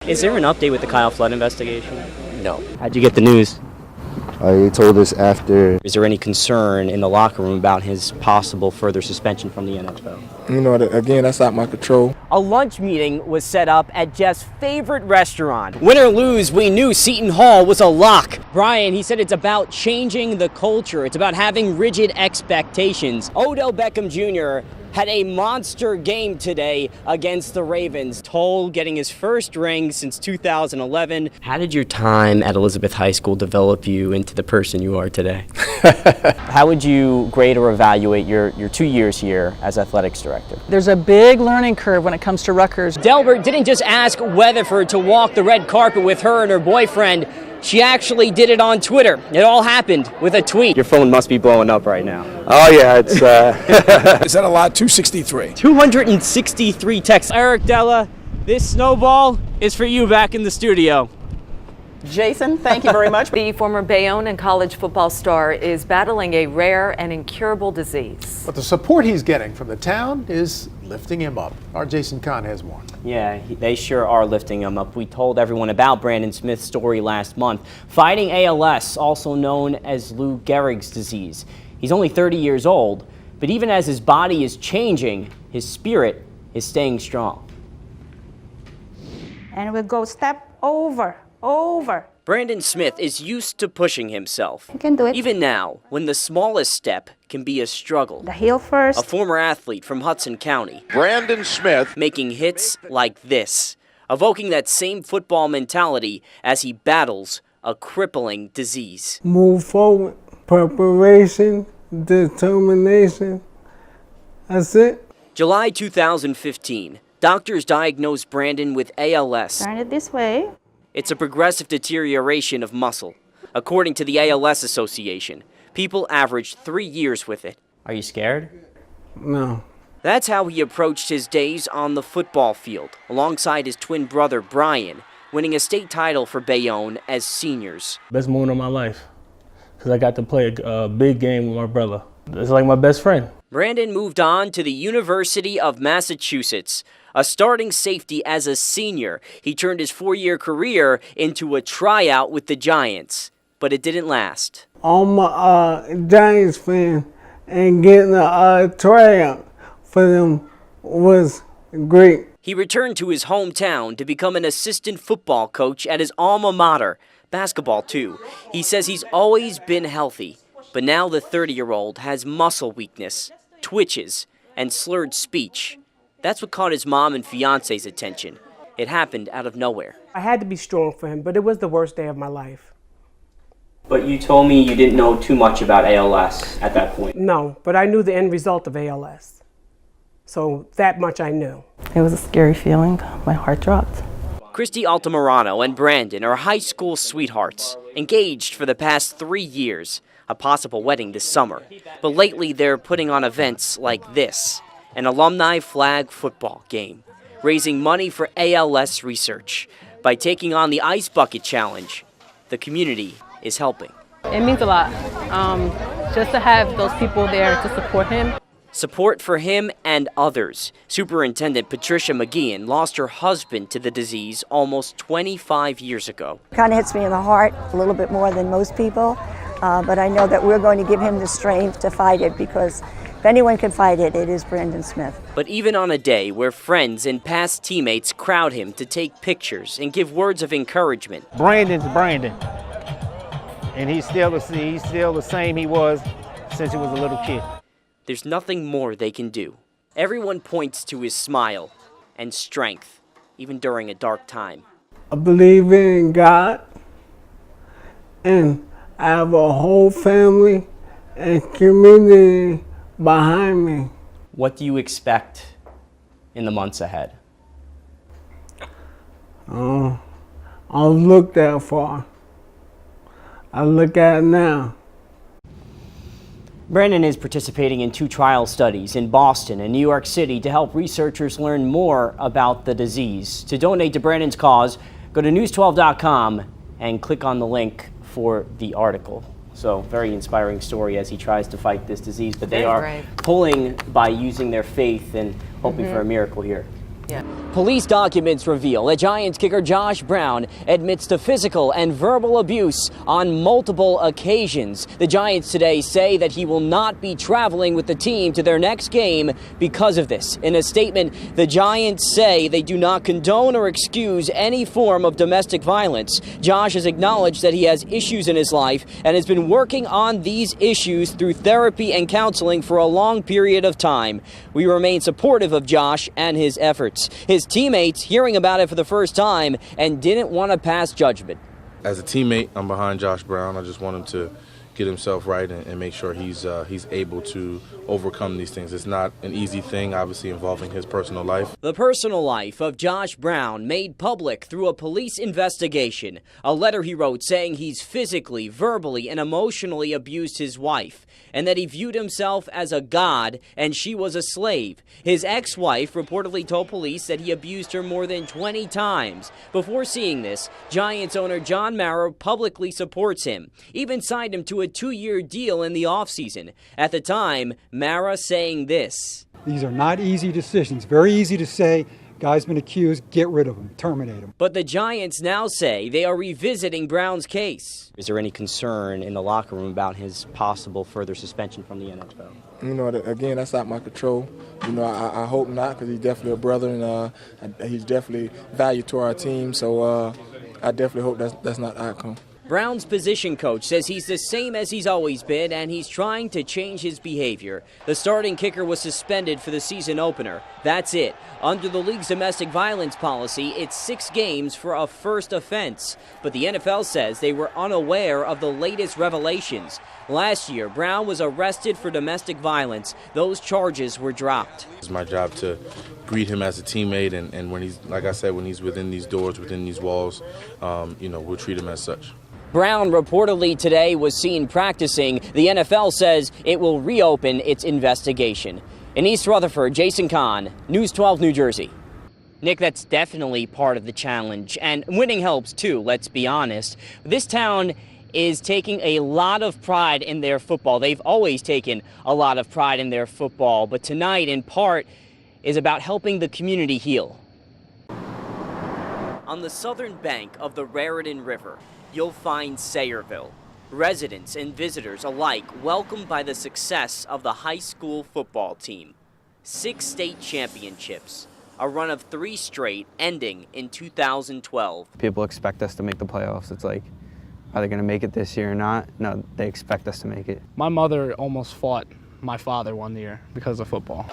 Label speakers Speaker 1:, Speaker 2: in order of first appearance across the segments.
Speaker 1: Is there an update with the Kyle Flood investigation?
Speaker 2: No.
Speaker 1: How'd you get the news?
Speaker 3: They told us after.
Speaker 1: Is there any concern in the locker room about his possible further suspension from the NFL?
Speaker 4: You know, again, that's out my control.
Speaker 1: A lunch meeting was set up at Jeff's favorite restaurant. Win or lose, we knew Seton Hall was a lock. Brian, he said it's about changing the culture. It's about having rigid expectations. Odell Beckham Jr. had a monster game today against the Ravens. Toll getting his first ring since 2011. How did your time at Elizabeth High School develop you into the person you are today? How would you grade or evaluate your 2 years here as athletics director?
Speaker 5: There's a big learning curve when it comes to Rutgers.
Speaker 1: Delbert didn't just ask Weatherford to walk the red carpet with her and her boyfriend. She actually did it on Twitter. It all happened with a tweet. Your phone must be blowing up right now.
Speaker 3: Oh yeah, it's.
Speaker 4: Is that a lot? 263.
Speaker 1: 263 texts. Eric Della, this snowball is for you back in the studio.
Speaker 5: Jason, thank you very much.
Speaker 6: The former Bayonne and college football star is battling a rare and incurable disease.
Speaker 7: But the support he's getting from the town is lifting him up. Our Jason Kahn has more.
Speaker 1: Yeah, they sure are lifting him up. We told everyone about Brandon Smith's story last month. Fighting ALS, also known as Lou Gehrig's disease. He's only 30 years old, but even as his body is changing, his spirit is staying strong.
Speaker 8: And we'll go step over.
Speaker 1: Brandon Smith is used to pushing himself.
Speaker 8: You can do it.
Speaker 1: Even now, when the smallest step can be a struggle.
Speaker 8: The heel first.
Speaker 1: A former athlete from Hudson County.
Speaker 2: Brandon Smith
Speaker 1: Making hits like this, evoking that same football mentality as he battles a crippling disease.
Speaker 9: Move forward, preparation, determination. That's it.
Speaker 1: July 2015, doctors diagnosed Brandon with ALS.
Speaker 8: Turn it this way.
Speaker 1: It's a progressive deterioration of muscle. According to the ALS Association, people average 3 years with it. Are you scared?
Speaker 9: No.
Speaker 1: That's how he approached his days on the football field, alongside his twin brother Brian, winning a state title for Bayonne as seniors.
Speaker 10: Best moment of my life, because I got to play a big game with my brother. It's like my best friend.
Speaker 1: Brandon moved on to the University of Massachusetts. A starting safety as a senior, he turned his 4-year career into a tryout with the Giants, but it didn't last.
Speaker 9: All my Giants fans and getting a tryout for them was great.
Speaker 1: He returned to his hometown to become an assistant football coach at his alma mater, basketball too. He says he's always been healthy, but now the 30-year-old has muscle weakness, twitches, and slurred speech. That's what caught his mom and fiance's attention. It happened out of nowhere.
Speaker 11: I had to be strong for him, but it was the worst day of my life.
Speaker 1: But you told me you didn't know too much about ALS at that point.
Speaker 11: No, but I knew the end result of ALS. So that much I knew.
Speaker 5: It was a scary feeling. My heart dropped.
Speaker 1: Christy Altamirano and Brandon are high school sweethearts, engaged for the past 3 years, a possible wedding this summer. But lately they're putting on events like this. An alumni flag football game, raising money for ALS research. By taking on the Ice Bucket Challenge, the community is helping.
Speaker 12: It means a lot, just to have those people there to support him.
Speaker 1: Support for him and others. Superintendent Patricia McGeehan lost her husband to the disease almost 25 years ago.
Speaker 13: Kind of hits me in the heart a little bit more than most people, but I know that we're going to give him the strength to fight it, because if anyone can fight it, it is Brandon Smith.
Speaker 1: But even on a day where friends and past teammates crowd him to take pictures and give words of encouragement.
Speaker 14: Brandon's Brandon, and he's still the same he was since he was a little kid.
Speaker 1: There's nothing more they can do. Everyone points to his smile and strength, even during a dark time.
Speaker 9: I believe in God, and I have a whole family and community behind me.
Speaker 1: What do you expect in the months ahead?
Speaker 9: I'll look that far. I look at it now.
Speaker 1: Brandon is participating in 2 trial studies in Boston and New York City to help researchers learn more about the disease. To donate to Brandon's cause, go to news12.com and click on the link for the article. So very inspiring story as he tries to fight this disease, but they are pulling by using their faith and hoping for a miracle here.
Speaker 6: Yeah.
Speaker 1: Police documents reveal that Giants kicker Josh Brown admits to physical and verbal abuse on multiple occasions. The Giants today say that he will not be traveling with the team to their next game because of this. In a statement, the Giants say they do not condone or excuse any form of domestic violence. Josh has acknowledged that he has issues in his life and has been working on these issues through therapy and counseling for a long period of time. We remain supportive of Josh and his efforts. His teammates hearing about it for the first time and didn't want to pass judgment.
Speaker 2: As a teammate, I'm behind Josh Brown. I just want him to get himself right and make sure he's able to overcome these things. It's not an easy thing, obviously involving his personal life.
Speaker 1: The personal life of Josh Brown made public through a police investigation. A letter he wrote saying he's physically, verbally, and emotionally abused his wife, and that he viewed himself as a god and she was a slave. His ex-wife reportedly told police that he abused her more than 20 times. Before seeing this, Giants owner John Mara publicly supports him, even signed him to a 2-year deal in the offseason. At the time, Mara saying this:
Speaker 15: "These are not easy decisions. Very easy to say, guy's been accused, get rid of him, terminate him."
Speaker 1: But the Giants now say they are revisiting Brown's case. Is there any concern in the locker room about his possible further suspension from the NFL?
Speaker 4: You know, again, that's out my control. You know, I hope not, because he's definitely a brother and he's definitely valued to our team. So I definitely hope that's not the outcome.
Speaker 1: Brown's position coach says he's the same as he's always been, and he's trying to change his behavior. The starting kicker was suspended for the season opener. That's it. Under the league's domestic violence policy, it's 6 games for a first offense. But the NFL says they were unaware of the latest revelations. Last year, Brown was arrested for domestic violence. Those charges were dropped.
Speaker 2: It's my job to greet him as a teammate, and when he's, like I said, when he's within these doors, within these walls, we'll treat him as such.
Speaker 1: Brown reportedly today was seen practicing. The NFL says it will reopen its investigation. In East Rutherford, Jason Kahn, News 12 New Jersey. Nick, that's definitely part of the challenge, and winning helps too, let's be honest. This town is taking a lot of pride in their football. They've always taken a lot of pride in their football, but tonight, in part, is about helping the community heal. On the southern bank of the Raritan River, you'll find Sayreville. Residents and visitors alike welcomed by the success of the high school football team. 6 state championships, a run of 3 straight ending in 2012.
Speaker 16: People expect us to make the playoffs. It's like, are they going to make it this year or not? No, they expect us to make it.
Speaker 10: My mother almost fought my father one year because of football.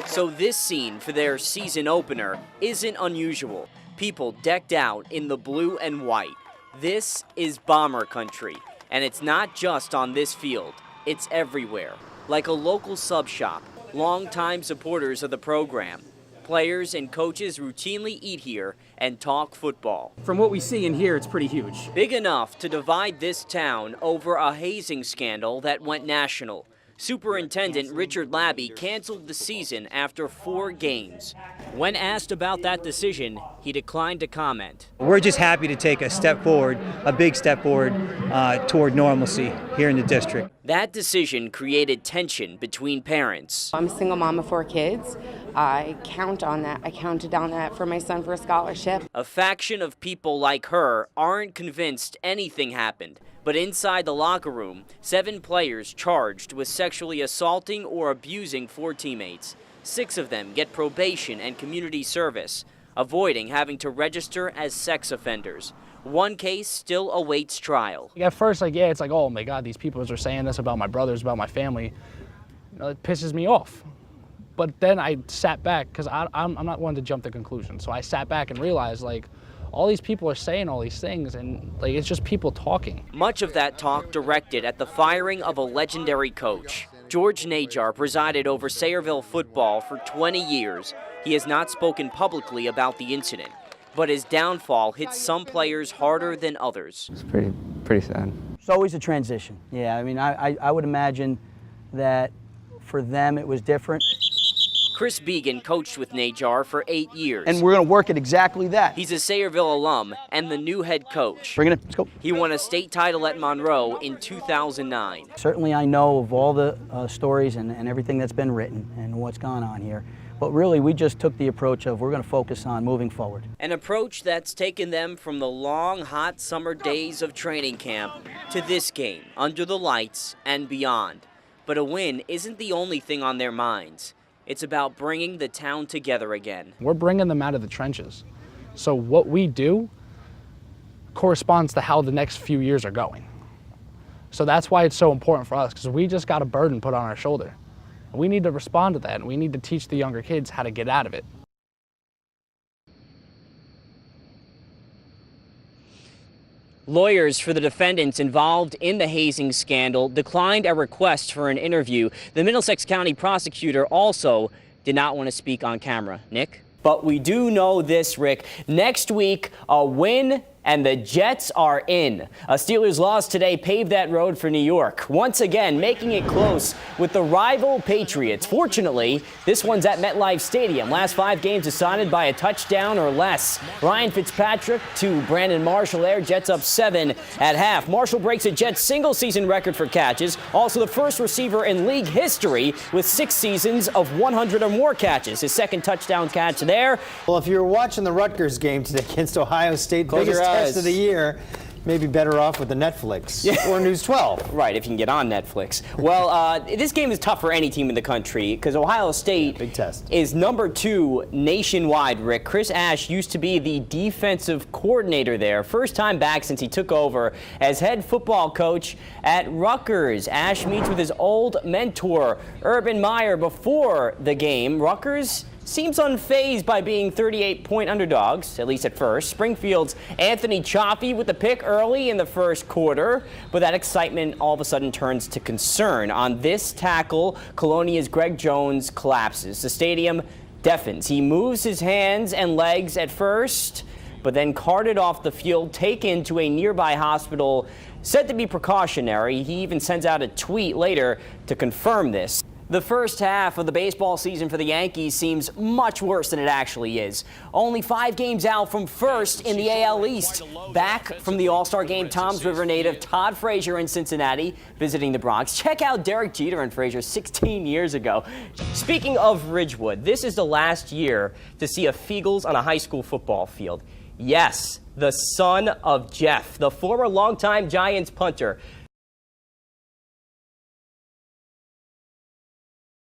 Speaker 1: So this scene for their season opener isn't unusual. People decked out in the blue and white. This is Bomber country, and it's not just on this field, it's everywhere. Like a local sub shop, longtime supporters of the program. Players and coaches routinely eat here and talk football.
Speaker 17: From what we see and hear, it's pretty huge.
Speaker 1: Big enough to divide this town over a hazing scandal that went national. Superintendent Richard Labby canceled the season after 4 games. When asked about that decision, he declined to comment.
Speaker 18: We're just happy to take a step forward, a big step forward toward normalcy here in the district.
Speaker 1: That decision created tension between parents.
Speaker 19: I'm a single mom of 4 kids. I count on that. I counted on that for my son for a scholarship.
Speaker 1: A faction of people like her aren't convinced anything happened. But inside the locker room, 7 players charged with sexually assaulting or abusing 4 teammates. 6 of them get probation and community service, avoiding having to register as sex offenders. 1 case still awaits trial.
Speaker 10: At first, it's like, oh my God, these people are saying this about my brothers, about my family. It pisses me off. But then I sat back, because I'm not one to jump to conclusions. So I sat back and realized, all these people are saying all these things, and it's just people talking.
Speaker 1: Much of that talk directed at the firing of a legendary coach. George Najar presided over Sayreville football for 20 years. He has not spoken publicly about the incident, but his downfall hit some players harder than others.
Speaker 16: It's pretty sad.
Speaker 20: It's always a transition. Yeah, I mean, I would imagine that for them it was different.
Speaker 1: Chris Began coached with Najar for 8 years.
Speaker 20: And we're going to work at exactly that.
Speaker 1: He's a Sayreville alum and the new head coach.
Speaker 20: Bring it in. Let's go.
Speaker 1: He won a state title at Monroe in 2009.
Speaker 21: Certainly I know of all the stories and everything that's been written and what's gone on here. But really, we just took the approach of we're going to focus on moving forward.
Speaker 1: An approach that's taken them from the long, hot summer days of training camp to this game, under the lights and beyond. But a win isn't the only thing on their minds. It's about bringing the town together again.
Speaker 10: We're bringing them out of the trenches. So what we do corresponds to how the next few years are going. So that's why it's so important for us, because we just got a burden put on our shoulder. We need to respond to that, and we need to teach the younger kids how to get out of it.
Speaker 1: Lawyers for the defendants involved in the hazing scandal declined a request for an interview. The Middlesex County prosecutor also did not want to speak on camera. Nick? But we do know this, Rick. Next week, a win and the Jets are in. A Steelers loss today paved that road for New York, once again making it close with the rival Patriots. Fortunately, this one's at MetLife Stadium. Last 5 games decided by a touchdown or less. Ryan Fitzpatrick to Brandon Marshall there. Jets up 7 at half. Marshall breaks a Jets single-season record for catches. Also the first receiver in league history with 6 seasons of 100 or more catches. His second touchdown catch there.
Speaker 22: Well, if you're watching the Rutgers game today against Ohio State, biggest test of the year, maybe better off with the Netflix or News 12.
Speaker 1: Right, if you can get on Netflix. Well, this game is tough for any team in the country because Ohio State
Speaker 22: big test.
Speaker 1: Is number 2 nationwide, Rick. Chris Ash used to be the defensive coordinator there. First time back since he took over as head football coach at Rutgers. Ash meets with his old mentor, Urban Meyer, before the game. Rutgers seems unfazed by being 38-point underdogs, at least at first. Springfield's Anthony Chaffee with the pick early in the first quarter, but that excitement all of a sudden turns to concern. On this tackle, Colonia's Greg Jones collapses. The stadium deafens. He moves his hands and legs at first, but then carted off the field, taken to a nearby hospital, said to be precautionary. He even sends out a tweet later to confirm this. The first half of the baseball season for the Yankees seems much worse than it actually is. Only 5 games out from first in the AL East. Back from the All-Star game, Toms River native Todd Frazier in Cincinnati visiting the Bronx. Check out Derek Jeter and Frazier 16 years ago. Speaking of Ridgewood, this is the last year to see a Feagles on a high school football field. Yes, the son of Jeff, the former longtime Giants punter.